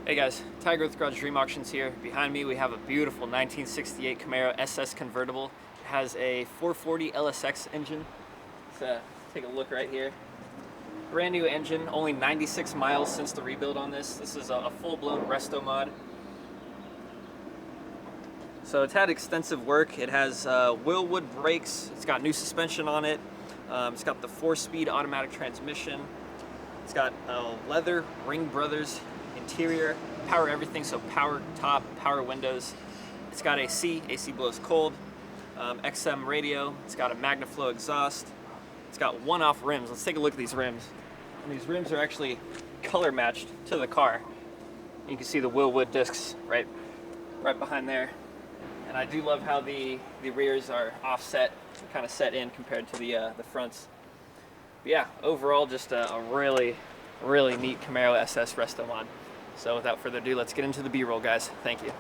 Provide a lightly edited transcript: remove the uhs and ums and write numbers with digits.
Hey guys, Tiger with Garage Dream Auctions here. Behind me we have a beautiful 1968 Camaro SS convertible. It has a 440 LSX engine. Let's take a look right here. Brand new engine, only 96 miles since the rebuild on this. This is a full-blown resto mod. So it's had extensive work. It has Wilwood brakes. It's got new suspension on it. It's got the 4-speed automatic transmission. It's got leather Ring Brothers interior, power everything, so power top, power windows. It's got AC blows cold, XM radio. It's got a MagnaFlow exhaust. It's got one-off rims. Let's take a look at these rims. And these rims are actually color matched to the car. You can see the Wilwood discs right behind there. And I do love how the rears are offset, kind of set in compared to the fronts. But yeah, overall just a really neat Camaro SS resto mod. So without further ado, let's get into the B-roll, guys. Thank you.